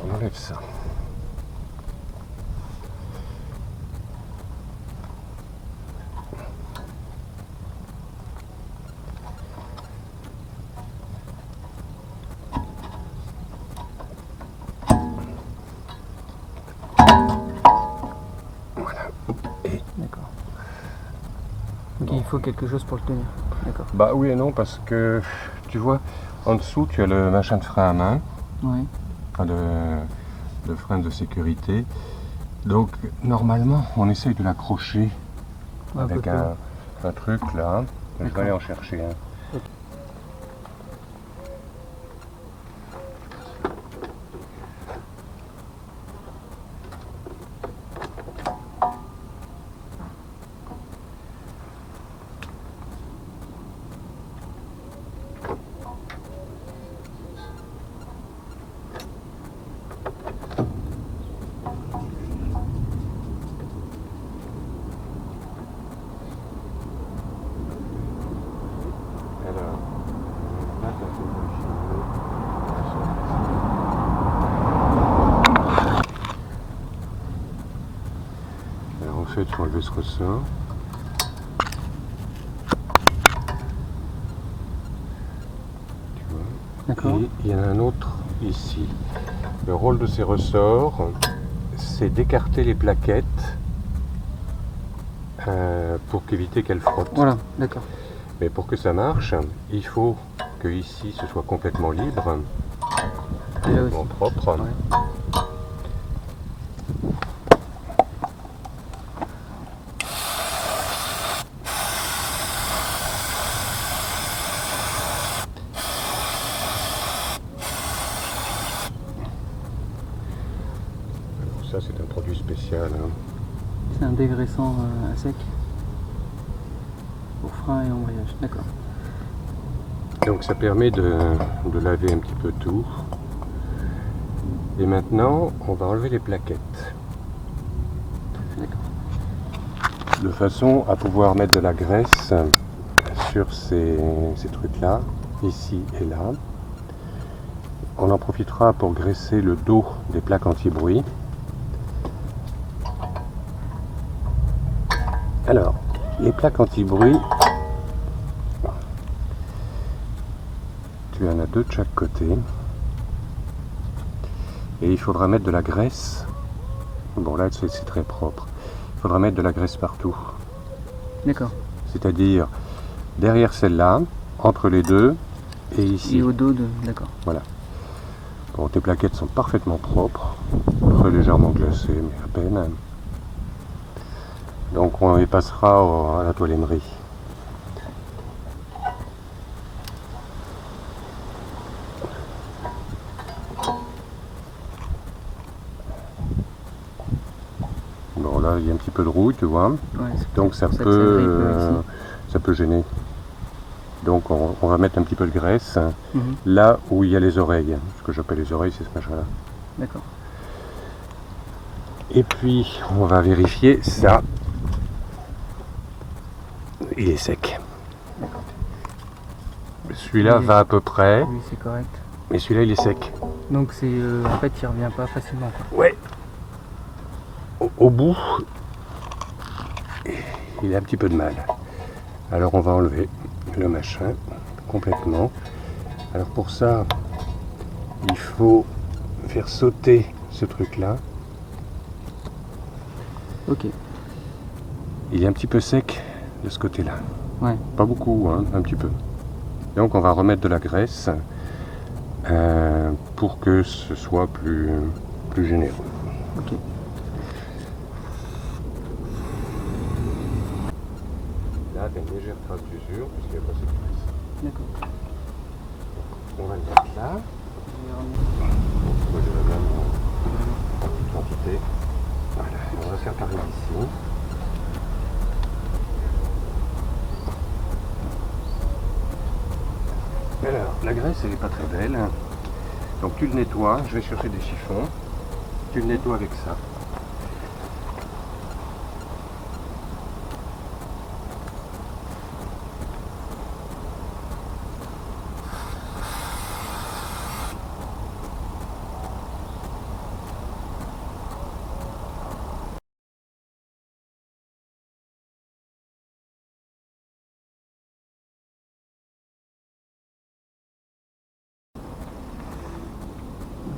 On enlève ça. Voilà. Et D'accord. Donc il faut quelque chose pour le tenir. D'accord. bah oui et non parce que tu vois en dessous tu as le machin de frein à main, Oui. enfin de frein de sécurité. Donc normalement on essaye de l'accrocher Ouais, avec peu. un truc là. Je vais D'accord. aller en chercher un. Ok. Alors, là, t'as fait une machine. Alors en fait, il faut enlever ce ressort. Tu vois. D'accord. Et il y en a un autre ici. Le rôle de ces ressorts, c'est d'écarter les plaquettes pour éviter qu'elles frottent. Voilà, d'accord. Mais pour que ça marche, il faut que ici ce soit complètement libre, Et là aussi. complètement propre. Ouais. Alors ça c'est un produit spécial. Hein. C'est un dégraissant à sec pour frein et embrayage. D'accord. Donc ça permet de laver un petit peu tout. Et maintenant, on va enlever les plaquettes. D'accord. De façon à pouvoir mettre de la graisse sur ces trucs-là, ici et là. On en profitera pour graisser le dos des plaques anti-bruit. Alors, les plaques anti-bruit, tu en as deux de chaque côté. Et il faudra mettre de la graisse. Bon là c'est très propre. Il faudra mettre de la graisse partout. D'accord. C'est-à-dire derrière celle-là, entre les deux et ici. Et au dos de. D'accord. Voilà. Bon, tes plaquettes sont parfaitement propres, très légèrement glacées, mais à peine. Donc on les passera à la toiletterie. Bon là il y a un petit peu de rouille, tu vois. Ouais, c'est Donc ça pour que ça peut gêner. Donc on va mettre un petit peu de graisse Mhm. là où il y a les oreilles. Ce que j'appelle les oreilles, c'est ce machin-là. D'accord. Et puis on va vérifier ça. Il est sec. D'accord. Celui-là Oui. va à peu près, Oui, c'est correct. mais celui-là il est sec. Donc c'est en fait il revient pas facilement quoi. Ouais. Au bout, il a un petit peu de mal. Alors on va enlever le machin complètement. Alors pour ça, il faut faire sauter ce truc-là. Ok. Il est un petit peu sec de ce côté-là. Ouais. Pas beaucoup, hein, un petit peu. Donc on va remettre de la graisse pour que ce soit plus généreux. Ok. Là, tu as une légère trace d'usure puisqu'il n'y a pas cette graisse. D'accord. On va le mettre là. Moi, je vais vraiment côté. Voilà, et on va faire pareil ici. Alors, la graisse, elle n'est pas très belle. Donc tu le nettoies, je vais chercher des chiffons. Tu le nettoies avec ça.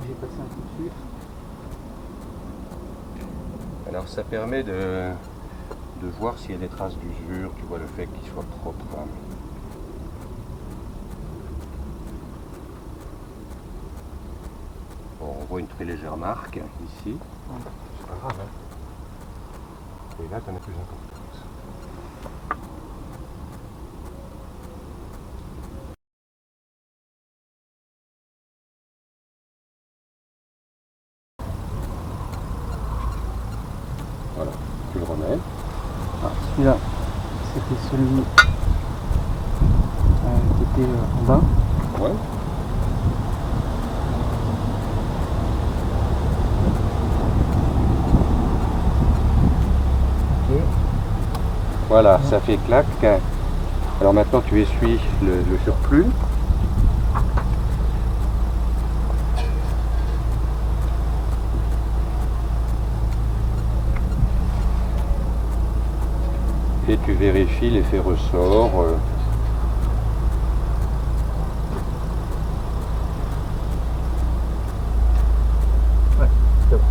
J'ai passé un coup de sucre. Alors ça permet de voir s'il y a des traces d'usure, tu vois, le fait qu'il soit propre. Bon, on voit une très légère marque ici. C'est pas grave, hein. Et là, tu en as plus importante. Voilà, tu le remets. Ah, celui-là, c'était celui qui était en bas. Ouais. Ok. Voilà, ça fait clac. Alors maintenant, tu essuies le surplus. Et tu vérifies l'effet ressort. Ouais, c'est bon.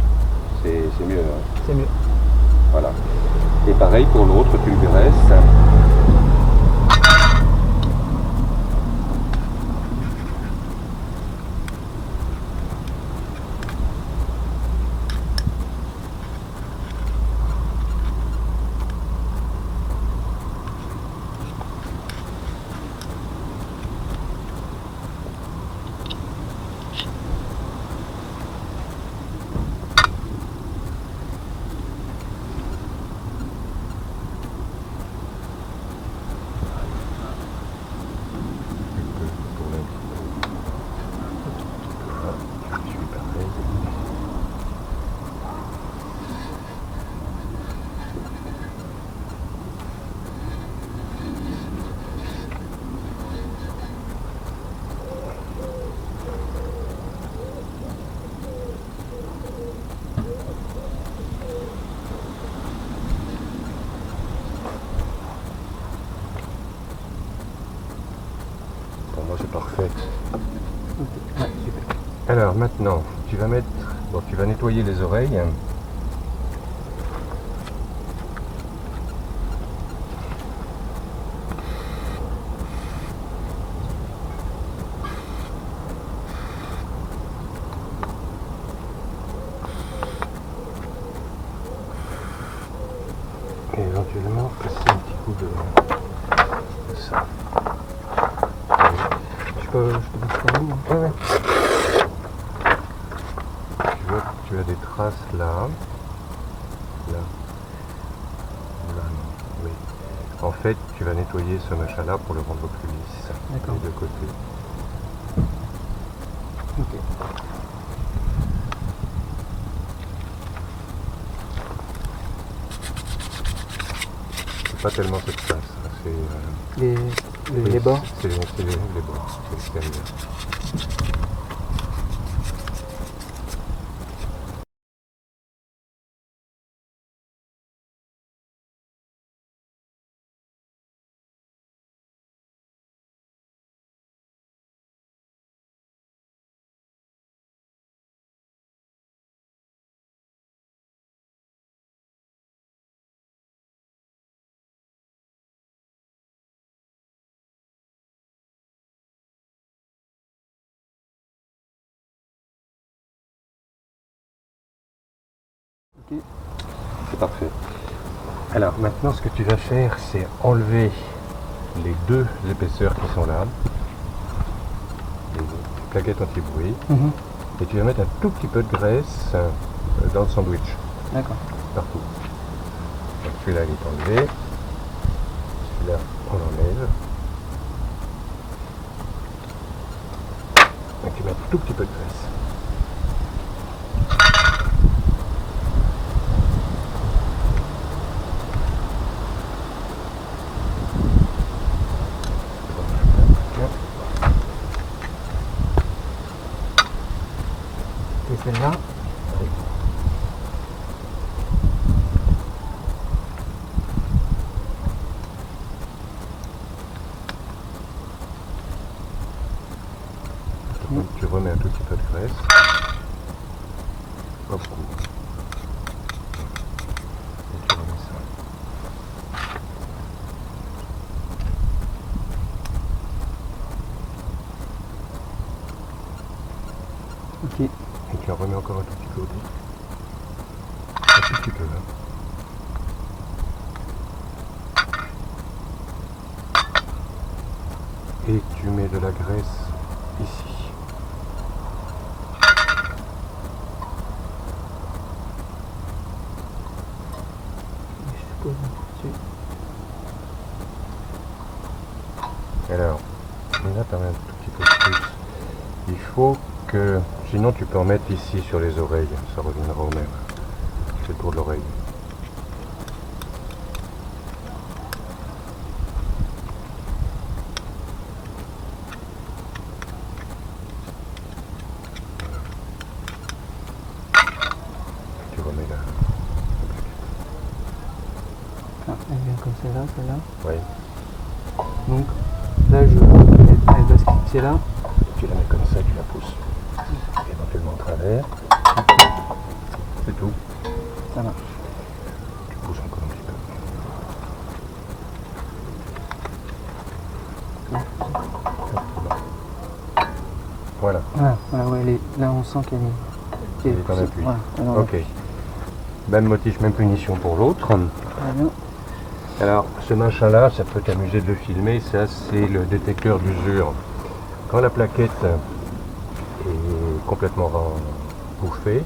C'est mieux. Hein. C'est mieux. Voilà. Et pareil pour l'autre, tu le graisses. Pour moi, c'est parfait. Ouais, super. Alors maintenant, tu vas mettre, bon, tu vas nettoyer les oreilles. Et éventuellement passer un petit coup de ça. Je peux passer par où, hein? Ouais, ouais. Tu vois, tu as des traces là. Là. Là, non. Oui. En fait, tu vas nettoyer ce machin-là pour le rendre plus lisse. D'accord. Des deux côtés. Ok. C'est pas tellement cette place, hein, c'est Les bords. C'est les bords, c'est l'extérieur. Ok. C'est parfait. Alors maintenant, ce que tu vas faire, c'est enlever les deux épaisseurs qui sont là, les plaquettes anti-bruit, Mhm. et tu vas mettre un tout petit peu de graisse dans le sandwich, D'accord. partout. Donc celui-là il est enlevé, celui-là on l'enlève. Donc tu mets un tout petit peu de graisse. Et celle-là? Donc tu remets un tout petit peu de graisse. Pas beaucoup. Et tu remets ça. Ok. Et tu en remets encore un tout petit peu au-dessus. Un tout petit peu là. Et tu mets de la graisse ici. Je pose dessus. Alors, là tu en mets un tout petit peu plus. Il faut que, sinon tu peux en mettre ici sur les oreilles, ça reviendra au même. C'est le tour de l'oreille. Tu remets là. Ah, elle vient comme celle-là, celle-là. Oui. Donc là, elle va se fixer là. Tu la mets comme ça, tu la pousses éventuellement au travers. C'est tout. Ça marche. Tu pousses encore un petit peu. Voilà. Voilà, ouais, là on sent qu'elle est. Elle est en appui. Voilà, elle est en Ok. appui. Même motif, même punition pour l'autre. Très bien. Alors, ce machin-là, ça peut t'amuser de le filmer. Ça, c'est le détecteur d'usure. Quand la plaquette est complètement bouffée,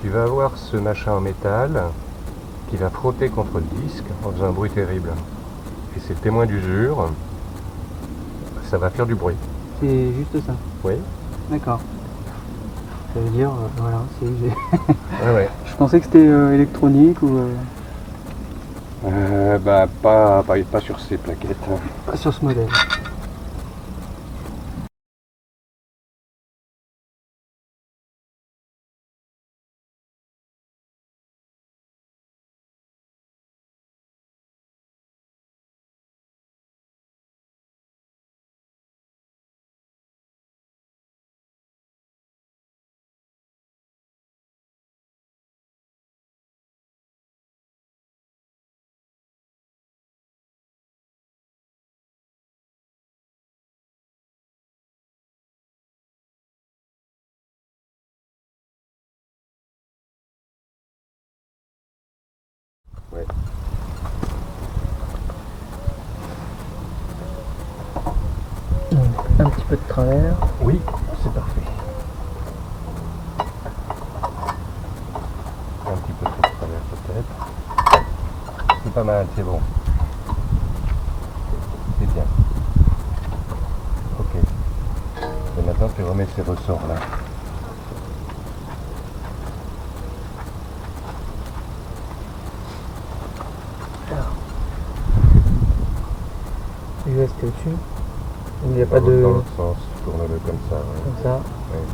tu vas avoir ce machin en métal qui va frotter contre le disque en faisant un bruit terrible. Et c'est le témoin d'usure. Ça va faire du bruit. C'est juste ça. Oui. D'accord. Ça veut dire, voilà, c'est. Ouais, ouais. Je pensais que c'était électronique ou. Bah, pas sur ces plaquettes. Pas sur ce modèle. Ouais. Donc, un petit peu de travers. Oui, c'est parfait. Un petit peu de travers peut-être. C'est pas mal, c'est bon. C'est bien. Ok. Et maintenant tu remets ces ressorts là. US t'es au-dessus. Il n'y a pas Dans de. l'autre sens, tourne-le comme ça. Ouais. Comme ça. Ouais.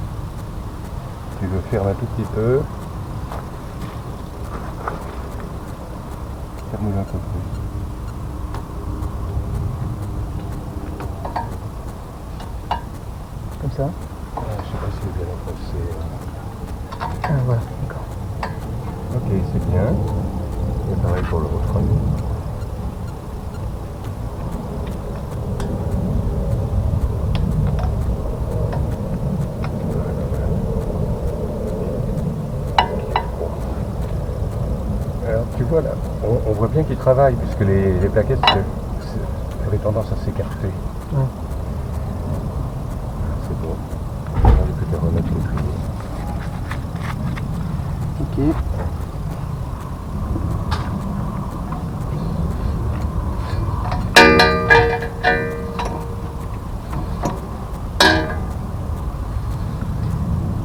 Tu le fermes un tout petit peu. Ferme-le un peu plus. Comme ça. Je sais pas si c'est bien enfoncé. Ah voilà, d'accord. Ok, c'est bien. Et pareil pour l'autre. Alors tu vois là, on voit bien qu'il travaille puisque les plaquettes avaient tendance à s'écarter. Ouais. C'est bon. On va peut-être remettre les triers. Ok. Ok.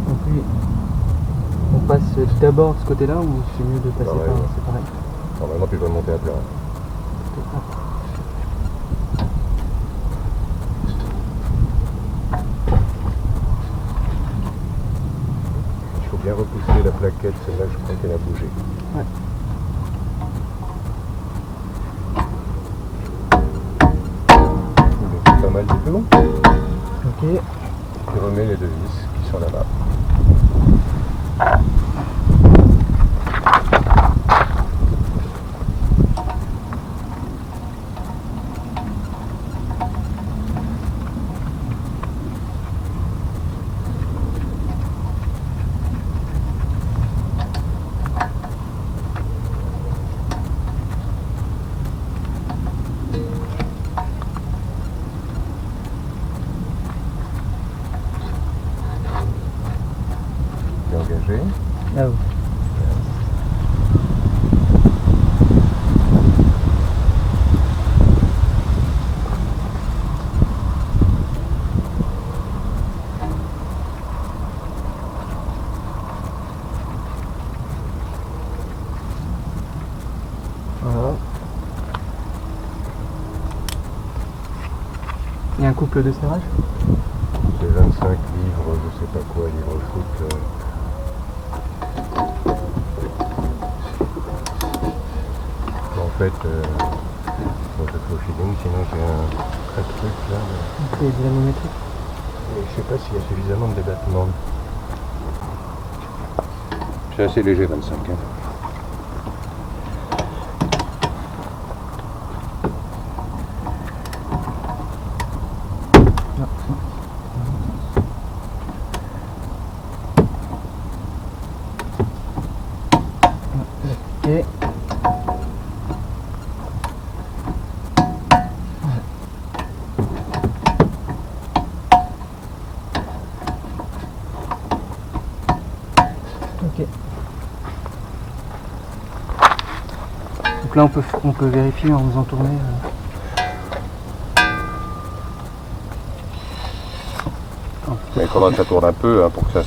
Donc lui, on passe d'abord de ce côté-là ou c'est mieux de passer Pareil, par ouais. c'est pareil. Normalement, tu dois monter à plat. Il faut bien repousser la plaquette, celle-là, je crois qu'elle a bougé. Ouais. Donc, c'est pas mal du tout. Ok. Tu remets les deux vis qui sont là-bas. Engagé. Ah oui. Voilà. Il y a un couple de serrage? C'est 25 livres, je sais pas quoi, livres foot. En fait, bon, je fais au feeling, sinon j'ai un truc là. C'est dynamométrique. Mais je sais pas s'il y a suffisamment de débattement. C'est assez léger 25. Hein. Ok. Ok. Donc là on peut vérifier en faisant tourner. Mais il faudra que ça tourne un peu hein, pour que,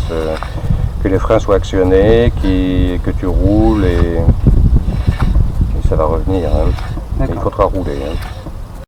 que les freins soient actionnés, que tu roules et ça va revenir. Hein. Il faudra rouler. Hein.